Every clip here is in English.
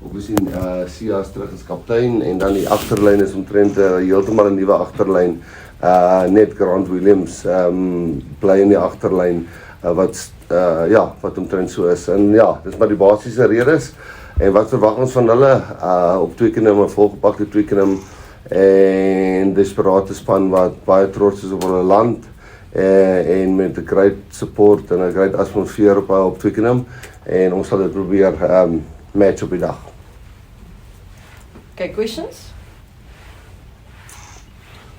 obviously Sia's terug as kaptein en dan die agterlyn is omtrent heeltemal 'n nuwe agterlyn. Net Grant Williams bly in die agterlyn wat omtrent so is. En ja, dis maar die basiese redes. En wat verwag ons van hulle op Twickenham, 'n volgepakte Twickenham en desperate span wat baie trots is op hulle land en met 'n great support en 'n great atmosfeer op Twickenham en ons sal dit probeer match op die dag. Okay, questions?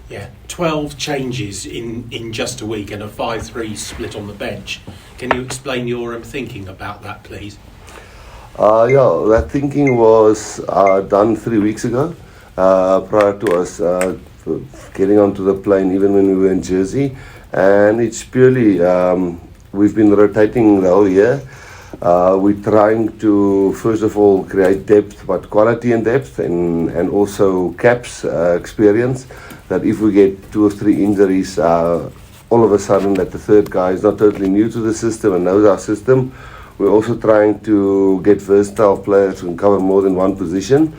Yeah, 12 changes in just a week and a 5-3 split on the bench. Can you explain your thinking about that, please? That thinking was done 3 weeks ago, prior to us getting onto the plane, even when we were in Jersey. And it's purely, we've been rotating the whole year. We're trying to, first of all, create depth, but quality and depth, and also caps experience, that if we get 2 or 3 injuries, all of a sudden that the third guy is not totally new to the system and knows our system. We're also trying to get versatile players who can cover more than one position.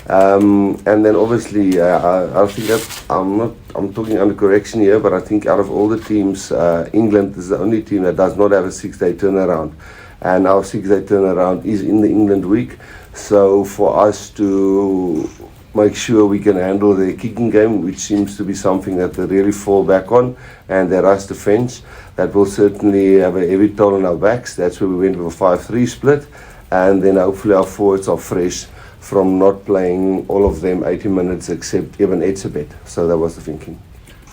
And then obviously, I think that I'm talking under correction here, but I think out of all the teams, England is the only team that does not have a 6-day turnaround. And our 6-day turnaround is in the England week. So for us to make sure we can handle their kicking game, which seems to be something that they really fall back on, and their rush defense, that will certainly have a heavy toll on our backs. That's where we went with a 5-3 split, and then hopefully our forwards are fresh from not playing all of them 80 minutes except even Etzebeth. So that was the thinking.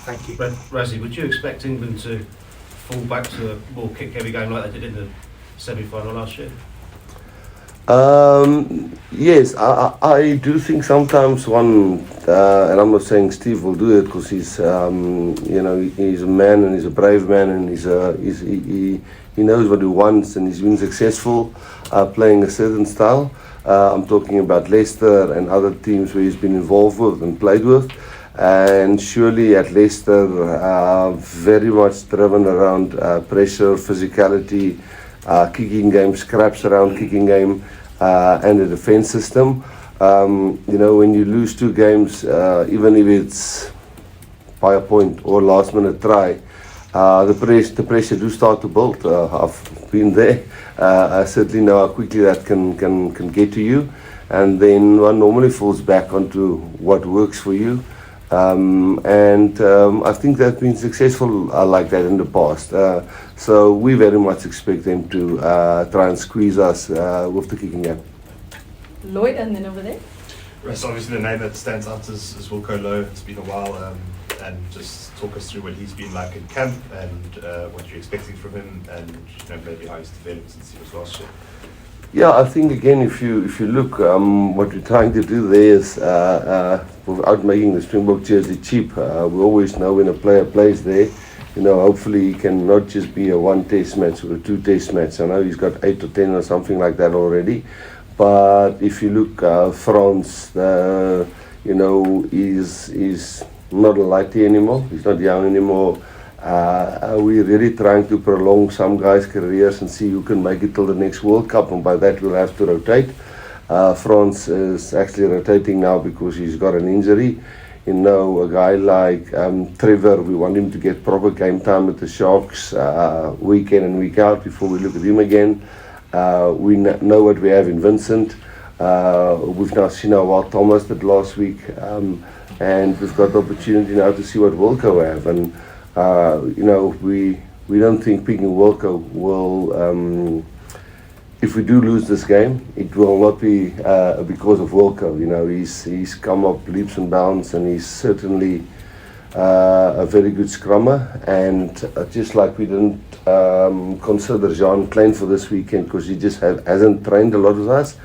Thank you. Rassie, would you expect England to fall back to a more kick-heavy game like they did in the semi-final last year? Yes, I do think sometimes one, and I'm not saying Steve will do it because he's, he's a man and he's a brave man and he knows what he wants and he's been successful playing a certain style. I'm talking about Leicester and other teams where he's been involved with and played with. And surely at Leicester, very much driven around pressure, physicality, kicking game, scraps around kicking game, and the defense system. When you lose 2 games, even if it's by a point or last minute try, the pressure do start to build. I've been there. I certainly know how quickly that can get to you, and then one normally falls back onto what works for you. I think they've been successful like that in the past. So we very much expect them to try and squeeze us with the kicking game. Lloyd, and then over there. Russ, obviously the name that stands out is Wilco Low. It's been a while, and just talk us through what he's been like in camp and what you're expecting from him, and maybe how he's developed since he was last year. Yeah, I think again, if you look, what we're trying to do there is, without making the Springbok jersey cheap, we always know when a player plays there, hopefully he can not just be a 1 test match or a 2 test match. I know he's got 8 or 10 or something like that already, but if you look, France, is not a lighty anymore. He's not young anymore. We're really trying to prolong some guys' careers and see who can make it till the next World Cup, and by that we'll have to rotate. France is actually rotating now because he's got an injury. A guy like Trevor, we want him to get proper game time at the Sharks week in and week out before we look at him again. We know what we have in Vincent. We've now seen how well Thomas did last week, and we've got the opportunity now to see what Wilco have. And we don't think picking Wilco will, if we do lose this game, it will not be because of Wilco. He's come up leaps and bounds, and he's certainly a very good scrummer. And just like we didn't consider Jean Klein for this weekend because he just hasn't trained a lot with us,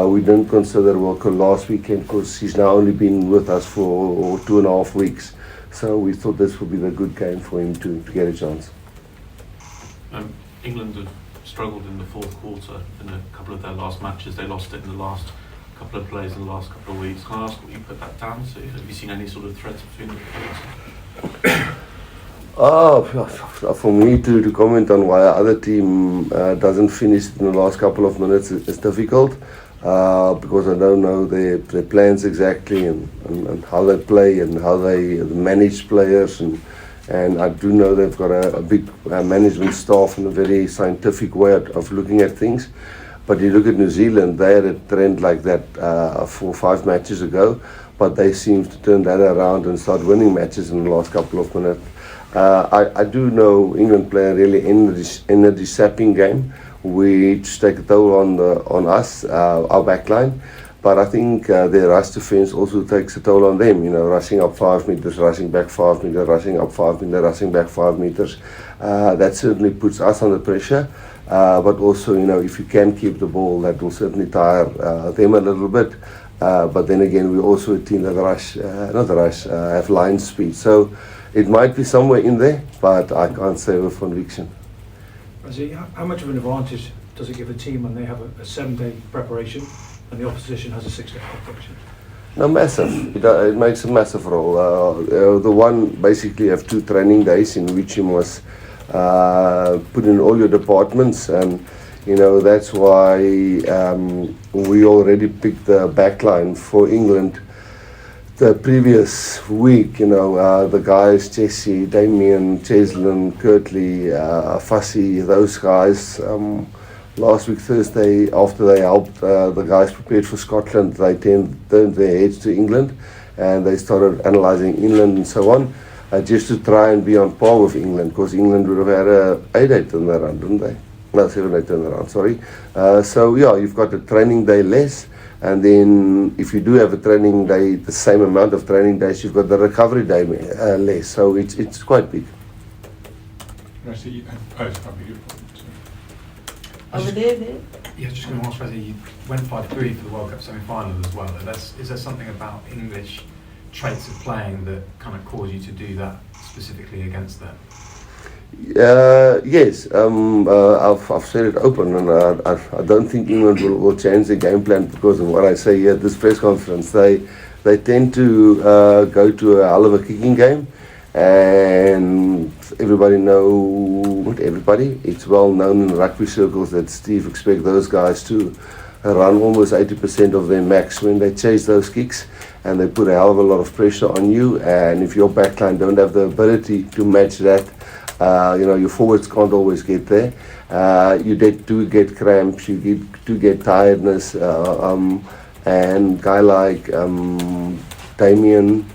we didn't consider Wilco last weekend because he's now only been with us for 2.5 weeks. So we thought this would be the good game for him to get a chance. England have struggled in the 4th quarter in a couple of their last matches. They lost it in the last couple of plays in the last couple of weeks. Can I ask what you put that down to? Have you seen any sort of threats between the players? For me to comment on why our other team doesn't finish in the last couple of minutes is difficult. because I don't know their plans exactly and how they play and how they manage players, and I do know they've got a big management staff and a very scientific way of looking at things. But you look at New Zealand, they had a trend like that 4 or 5 matches ago, but they seem to turn that around and start winning matches in the last couple of minutes. I do know England play a really energy sapping game, which take a toll on us, our backline. But I think their rush defense also takes a toll on them. You know, rushing up 5 meters, rushing back 5 meters, rushing up 5 meters, rushing back 5 meters. That certainly puts us under pressure. But also, you know, if you can keep the ball, that will certainly tire them a little bit. But then again, we're also a team that have line speed. So it might be somewhere in there, but I can't say with conviction. Rassie, how much of an advantage does it give a team when they have a 7-day preparation and the opposition has a 6-day preparation? No, massive. It makes a massive role. The one basically have 2 training days in which you must put in all your departments, and you know that's why we already picked the backline for England the previous week. You know, the guys Jesse, Damien, Cheslin, Kirtley, Fussy, those guys. Last week Thursday, after they helped the guys prepared for Scotland, they turned their heads to England and they started analysing England and so on, just to try and be on par with England, because England would have had a 8-day turnaround, didn't they? No, 7-day turnaround, sorry. So yeah, you've got a training day less, and then if you do have a training day, the same amount of training days, you've got the recovery day less. So it's quite big. Rassie, Over there. Yeah, just going to ask whether you went 5-3 for the World Cup semi-final as well. Is there something about English traits of playing that kind of cause you to do that specifically against them? Yes, I've said it open, and I don't think England will change their game plan because of what I say here at this press conference. They tend to go to a hell of a kicking game, and it's well known in rugby circles that Steve expects those guys to run almost 80% of their max when they chase those kicks, and they put a hell of a lot of pressure on you, and if your backline don't have the ability to match that, your forwards can't always get there. You do get cramps, you do get tiredness, and guy like Damien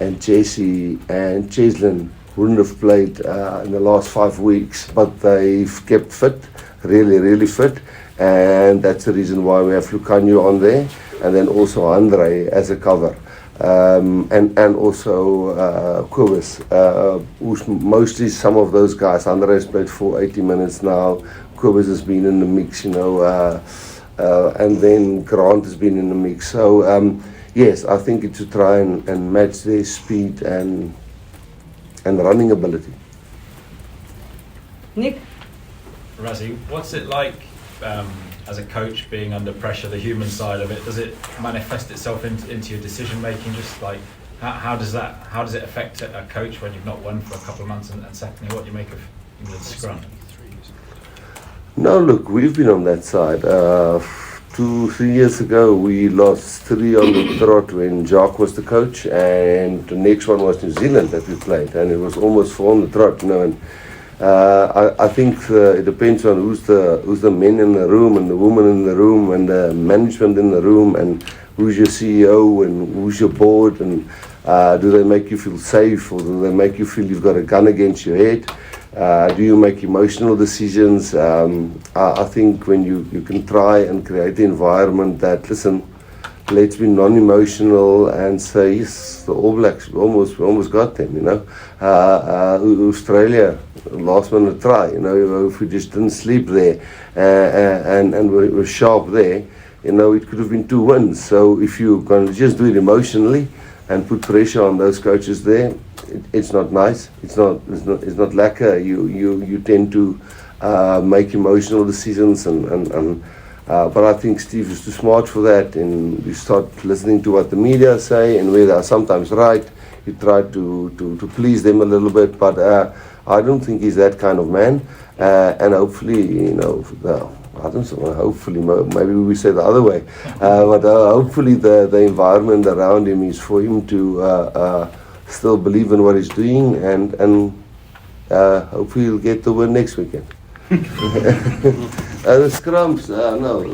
and Jesse and Cheslin wouldn't have played in the last 5 weeks, but they've kept fit, really fit, and that's the reason why we have Lucanio on there, and then also Andre as a cover. And also Kobus, who's mostly some of those guys. Andre has played for 80 minutes now. Kobus has been in the mix, and then Grant has been in the mix. So yes, I think it's to try and match their speed and running ability. Nick? Rassie, what's it like as a coach being under pressure, the human side of it? Does it manifest itself into your decision making? Just like how does it affect a coach when you've not won for a couple of months? And secondly, what do you make of England's scrum? No, look, we've been on that side. 2-3 years ago, we lost 3 on the trot when Jacques was the coach, and the next one was New Zealand that we played, and it was almost 4 on the trot, And I think it depends on who's the men in the room and the women in the room and the management in the room, and who's your CEO and who's your board, and do they make you feel safe, or do they make you feel you've got a gun against your head? Do you make emotional decisions? I think when you can try and create the environment that, listen, let's be non-emotional and say, yes, the All Blacks, we almost got them, Australia, last minute try, if we just didn't sleep there and we're sharp there, it could have been 2 wins. So if you're going to just do it emotionally and put pressure on those coaches there, it's not nice. It's not lacquer. You tend to make emotional decisions but I think Steve is too smart for that, and you start listening to what the media say, and where they're sometimes right, you try to please them a little bit, but I don't think he's that kind of man, and hopefully, I don't know, hopefully, maybe we say the other way, but hopefully the environment around him is for him to still believe in what he's doing, and hopefully he'll get the win next weekend. The scrums, no.